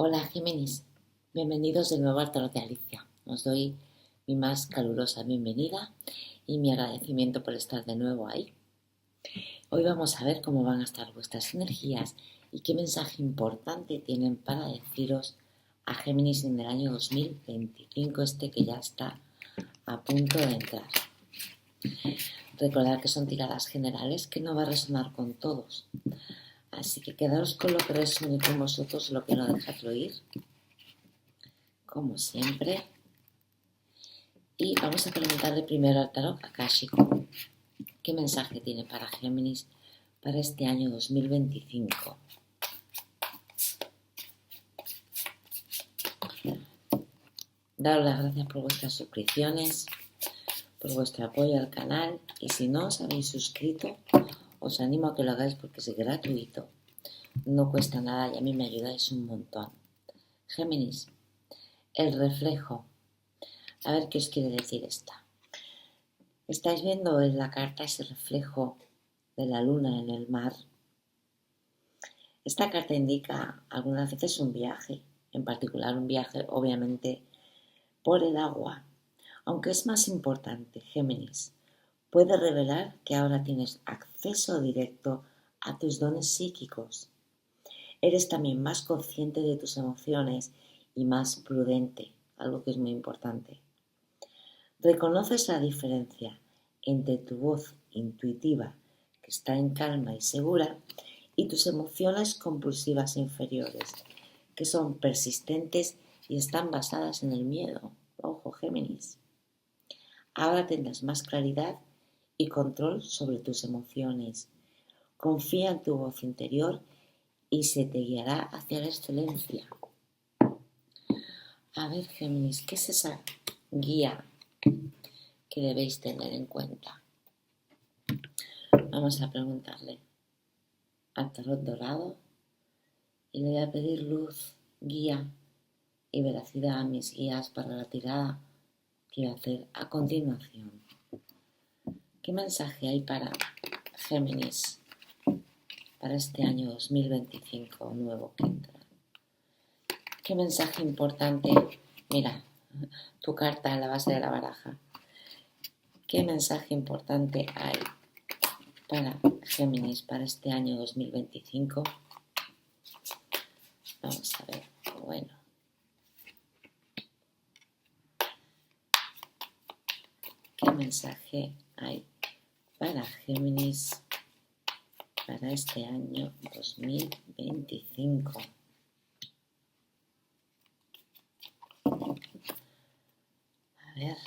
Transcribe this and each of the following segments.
Hola Géminis, bienvenidos de nuevo al Tarot de Alicia. Os doy mi más calurosa bienvenida y mi agradecimiento por estar de nuevo ahí. Hoy vamos a ver cómo van a estar vuestras energías y qué mensaje importante tienen para deciros a Géminis en el año 2025, que ya está a punto de entrar. Recordad que son tiradas generales que no va a resonar con todos. Así que quedaos con lo que resuene con vosotros, lo que no dejadlo ir, como siempre. Y vamos a preguntarle primero al tarot akáshico qué mensaje tiene para Géminis para este año 2025. Daros las gracias por vuestras suscripciones, por vuestro apoyo al canal, y si no os habéis suscrito, os animo a que lo hagáis porque es gratuito, no cuesta nada y a mí me ayudáis un montón. Géminis, el reflejo. A ver qué os quiere decir esta. Estáis viendo en la carta ese reflejo de la luna en el mar. Esta carta indica algunas veces un viaje, en particular un viaje obviamente por el agua. Aunque es más importante, Géminis, puede revelar que ahora tienes acceso directo a tus dones psíquicos. Eres también más consciente de tus emociones y más prudente, algo que es muy importante. Reconoces la diferencia entre tu voz intuitiva, que está en calma y segura, y tus emociones compulsivas inferiores, que son persistentes y están basadas en el miedo. Ojo, Géminis. Ahora tendrás más claridad y control sobre tus emociones. Confía en tu voz interior y se te guiará hacia la excelencia. A ver, Géminis, ¿qué es esa guía que debéis tener en cuenta? Vamos a preguntarle al tarot dorado y le voy a pedir luz, guía y veracidad a mis guías para la tirada que voy a hacer a continuación. ¿Qué mensaje hay para Géminis para este año 2025 nuevo que entra? ¿Qué mensaje importante? Mira, tu carta en la base de la baraja. ¿Qué mensaje importante hay para Géminis para este año 2025? Vamos a ver. Bueno. ¿Qué mensaje hay para Géminis para este año 2025? A ver.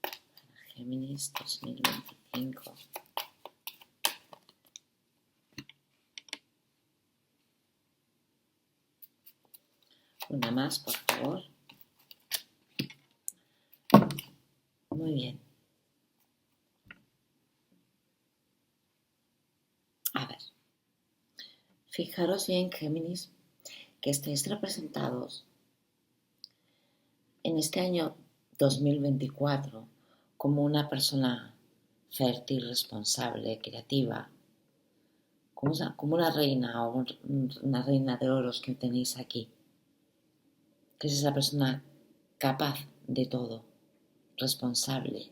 Para Géminis 2025. Una más, por favor. Muy bien. A ver. Fijaros bien, Géminis, que estáis representados en este año 2024 como una persona fértil, responsable, creativa, como una reina o una reina de oros que tenéis aquí, que es esa persona capaz de todo, responsable,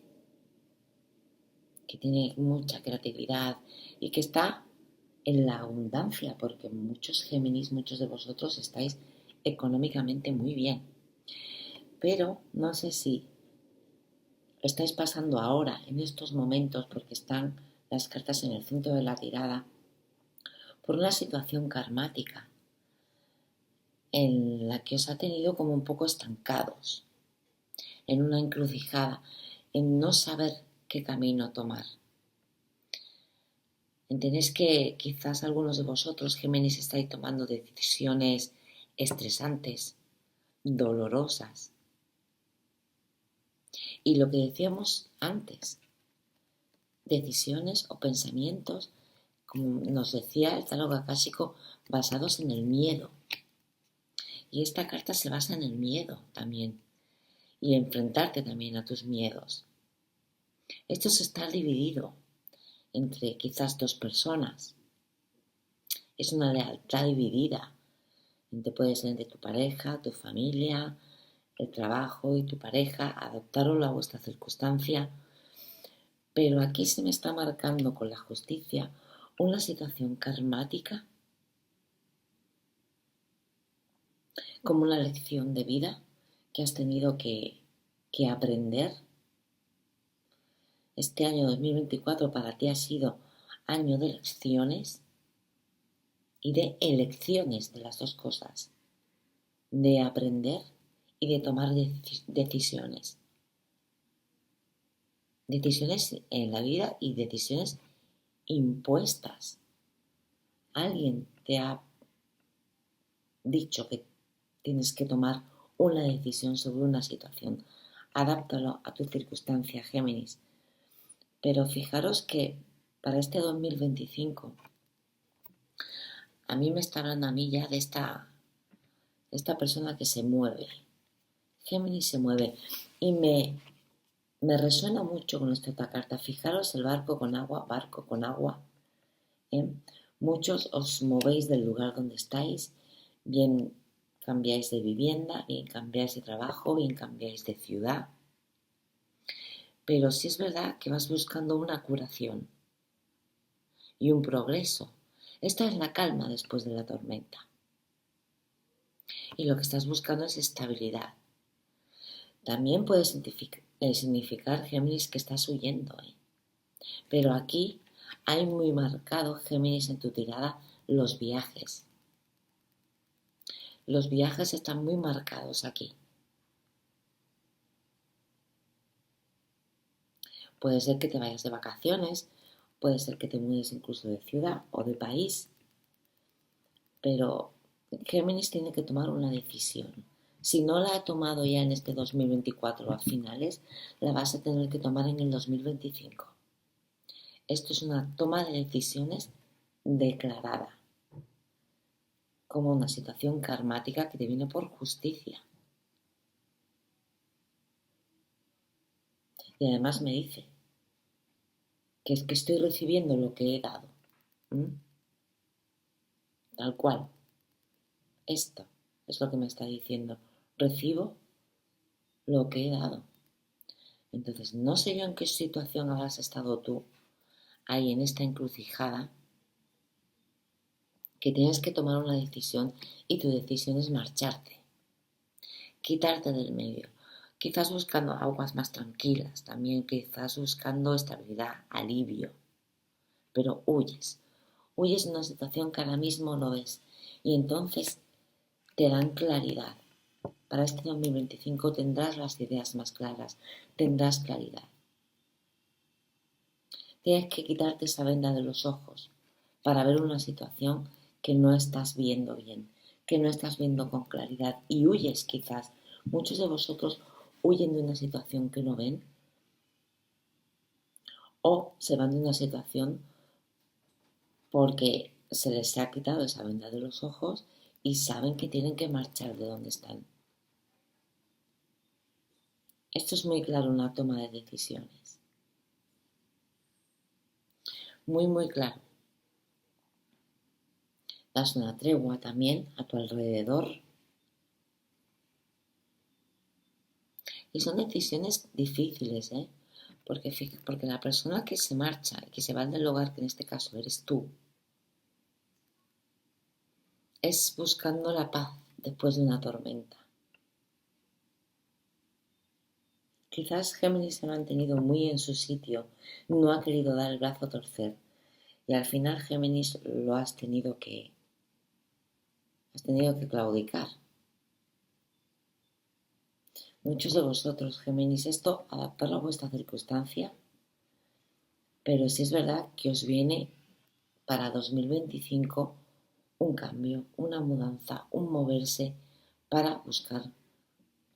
que tiene mucha creatividad y que está en la abundancia, porque muchos Géminis, muchos de vosotros estáis económicamente muy bien. Pero no sé si estáis pasando ahora, en estos momentos, porque están las cartas en el centro de la tirada, por una situación karmática en la que os ha tenido como un poco estancados, en una encrucijada, en no saber qué camino tomar. Entendéis que quizás algunos de vosotros, Géminis, estáis tomando decisiones estresantes, dolorosas. Y lo que decíamos antes, decisiones o pensamientos, como nos decía el tarot akáshico, basados en el miedo. Y esta carta se basa en el miedo también, y enfrentarte también a tus miedos. Esto es estar dividido entre quizás dos personas. es una lealtad dividida. Puede ser entre tu pareja, tu familia, el trabajo y tu pareja, adaptarlo a vuestra circunstancia. Pero aquí se me está marcando con la justicia una situación karmática como una lección de vida que has tenido que aprender. Este año 2024 para ti ha sido año de lecciones y de elecciones, de las dos cosas, de aprender y de tomar decisiones. Decisiones en la vida y decisiones impuestas. Alguien te ha dicho que tienes que tomar una decisión sobre una situación. Adáptalo a tu circunstancia, Géminis. Pero fijaros que para este 2025 a mí me está hablando a mí ya de esta persona que se mueve. Géminis se mueve y me resuena mucho con esta carta. Fijaros el barco con agua. ¿eh? Muchos os movéis del lugar donde estáis, bien cambiáis de vivienda, bien cambiáis de trabajo, bien cambiáis de ciudad. Pero sí es verdad que vas buscando una curación y un progreso. Esta es la calma después de la tormenta. Y lo que estás buscando es estabilidad. También puede significar, Géminis, que estás huyendo. Pero aquí hay muy marcado, Géminis, en tu tirada, los viajes. Los viajes están muy marcados aquí. Puede ser que te vayas de vacaciones, puede ser que te mudes incluso de ciudad o de país, pero Géminis tiene que tomar una decisión. Si no la ha tomado ya en este 2024 a finales, la vas a tener que tomar en el 2025. Esto es una toma de decisiones declarada, como una situación karmática que te viene por justicia. Y además me dice que es que estoy recibiendo lo que he dado. Tal cual. Esto es lo que me está diciendo. Recibo lo que he dado. Entonces, no sé yo en qué situación habrás estado tú ahí en esta encrucijada, que tienes que tomar una decisión y tu decisión es marcharte, quitarte del medio. Quizás buscando aguas más tranquilas, también quizás buscando estabilidad, alivio, pero huyes de una situación que ahora mismo no ves y entonces te dan claridad. Para este 2025 tendrás las ideas más claras, tendrás claridad. Tienes que quitarte esa venda de los ojos para ver una situación que no estás viendo bien, que no estás viendo con claridad y huyes quizás. Muchos de vosotros huyen de una situación que no ven o se van de una situación porque se les ha quitado esa venda de los ojos y saben que tienen que marchar de donde están. Esto es muy claro, una toma de decisiones. Muy, muy claro. Das una tregua también a tu alrededor. Y son decisiones difíciles, porque la persona que se marcha, que se va del hogar, que en este caso eres tú, es buscando la paz después de una tormenta. Quizás Géminis se ha mantenido muy en su sitio, no ha querido dar el brazo a torcer. Y al final, Géminis, lo has tenido que claudicar. Muchos de vosotros, Géminis, esto adaptarlo a vuestra circunstancia, pero sí es verdad que os viene para 2025 un cambio, una mudanza, un moverse para buscar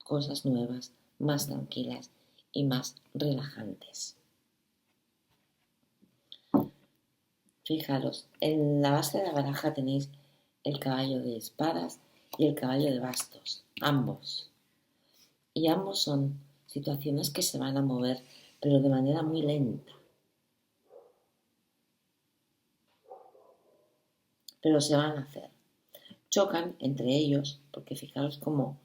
cosas nuevas, más tranquilas y más relajantes. Fijaros, en la base de la baraja tenéis el caballo de espadas y el caballo de bastos, ambos. Y ambos son situaciones que se van a mover, pero de manera muy lenta. pero se van a hacer. Chocan entre ellos, porque fijaros cómo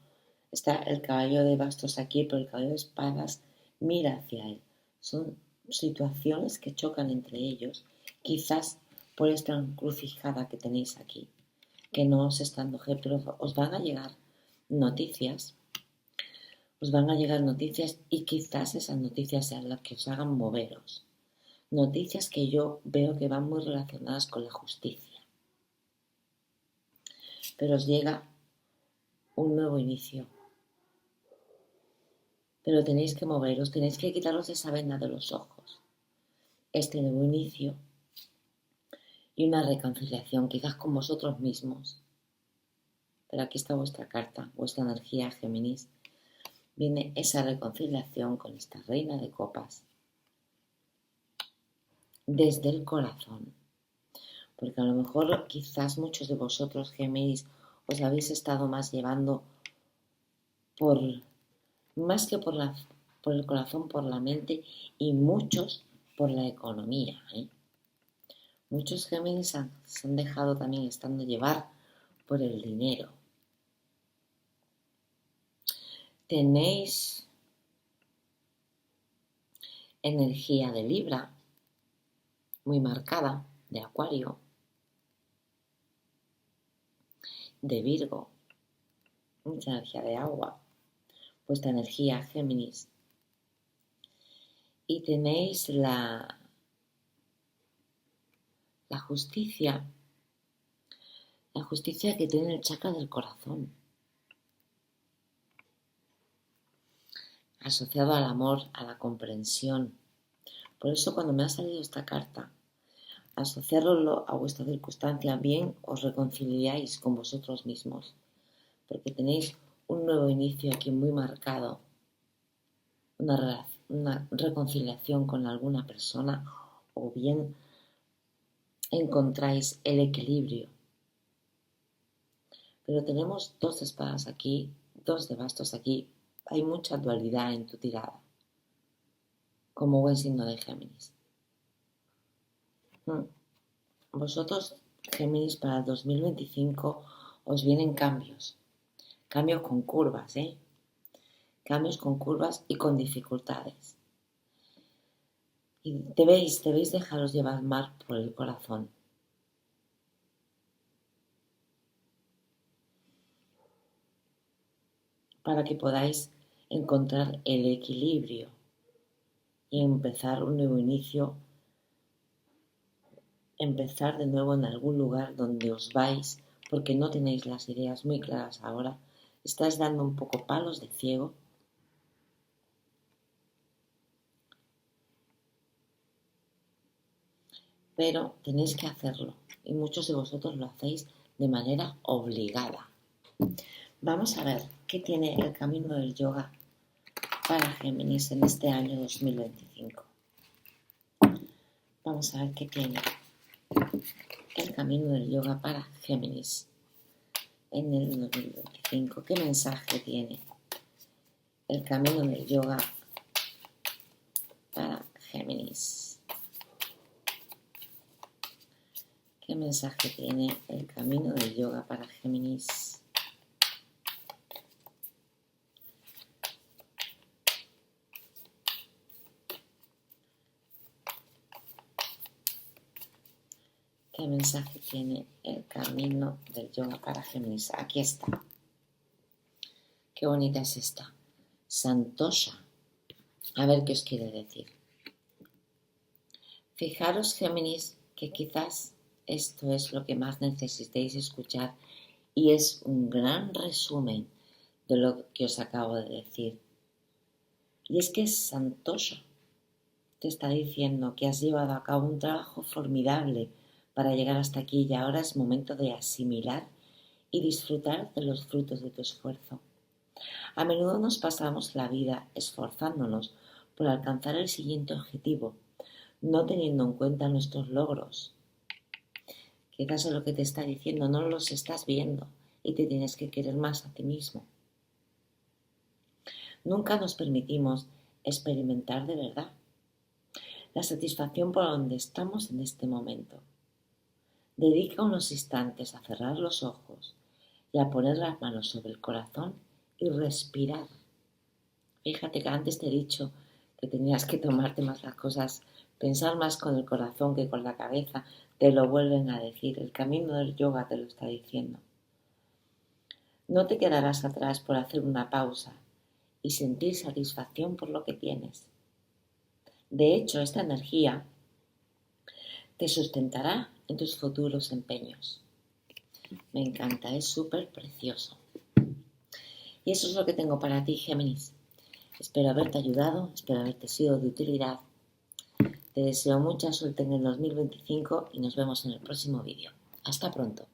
está el caballo de bastos aquí, pero el caballo de espadas mira hacia él. Son situaciones que chocan entre ellos, quizás por esta encrucijada que tenéis aquí, que no os están dando, pero os van a llegar noticias, y quizás esas noticias sean las que os hagan moveros. Noticias que yo veo que van muy relacionadas con la justicia. Pero os llega un nuevo inicio. Pero tenéis que moveros, tenéis que quitaros esa venda de los ojos. Este nuevo inicio y una reconciliación, quizás con vosotros mismos. Pero aquí está vuestra carta, vuestra energía, Géminis. Viene esa reconciliación con esta reina de copas. Desde el corazón. Porque a lo mejor quizás muchos de vosotros, Géminis, os habéis estado más llevando más que por el corazón, por la mente, y muchos por la economía. Muchos Géminis se han dejado también estando llevar por el dinero. Tenéis energía de Libra, muy marcada, de Acuario, de Virgo, mucha energía de agua, vuestra energía Géminis. Y tenéis la justicia que tiene el chakra del corazón, asociado al amor, a la comprensión. Por eso cuando me ha salido esta carta, asociarlo a vuestra circunstancia, bien os reconciliáis con vosotros mismos, porque tenéis un nuevo inicio aquí muy marcado, una reconciliación con alguna persona, o bien encontráis el equilibrio. Pero tenemos 2 espadas aquí, 2 de bastos aquí. Hay mucha dualidad en tu tirada, como buen signo de Géminis. Vosotros, Géminis, para el 2025 os vienen cambios con curvas, cambios con curvas y con dificultades. Y debéis dejaros llevar más por el corazón. Para que podáis encontrar el equilibrio y empezar un nuevo inicio, empezar de nuevo en algún lugar donde os vais, porque no tenéis las ideas muy claras ahora, estáis dando un poco palos de ciego. Pero tenéis que hacerlo, y muchos de vosotros lo hacéis de manera obligada. Vamos a ver qué tiene el camino del yoga para Géminis en este año 2025. Vamos a ver qué tiene el camino del yoga para Géminis en el 2025. ¿Qué mensaje tiene el camino del yoga para Géminis? ¿Qué mensaje tiene el camino del yoga para Géminis? ¿Qué mensaje tiene el camino del yoga para Géminis? Aquí está. Qué bonita es esta. Santosha. A ver qué os quiere decir. Fijaros, Géminis, que quizás esto es lo que más necesitéis escuchar y es un gran resumen de lo que os acabo de decir. Y es que Santosha te está diciendo que has llevado a cabo un trabajo formidable para llegar hasta aquí y ahora es momento de asimilar y disfrutar de los frutos de tu esfuerzo. A menudo nos pasamos la vida esforzándonos por alcanzar el siguiente objetivo, no teniendo en cuenta nuestros logros. Quizás es lo que te está diciendo, no los estás viendo y te tienes que querer más a ti mismo. Nunca nos permitimos experimentar de verdad la satisfacción por donde estamos en este momento. Dedica unos instantes a cerrar los ojos y a poner las manos sobre el corazón y respirar. Fíjate que antes te he dicho que tenías que tomarte más las cosas, pensar más con el corazón que con la cabeza. Te lo vuelven a decir, el camino del yoga te lo está diciendo. No te quedarás atrás por hacer una pausa y sentir satisfacción por lo que tienes. De hecho, esta energía te sustentará en tus futuros empeños. Me encanta, es súper precioso. Y eso es lo que tengo para ti, Géminis. Espero haberte ayudado, espero haberte sido de utilidad. Te deseo mucha suerte en el 2025 y nos vemos en el próximo vídeo. Hasta pronto.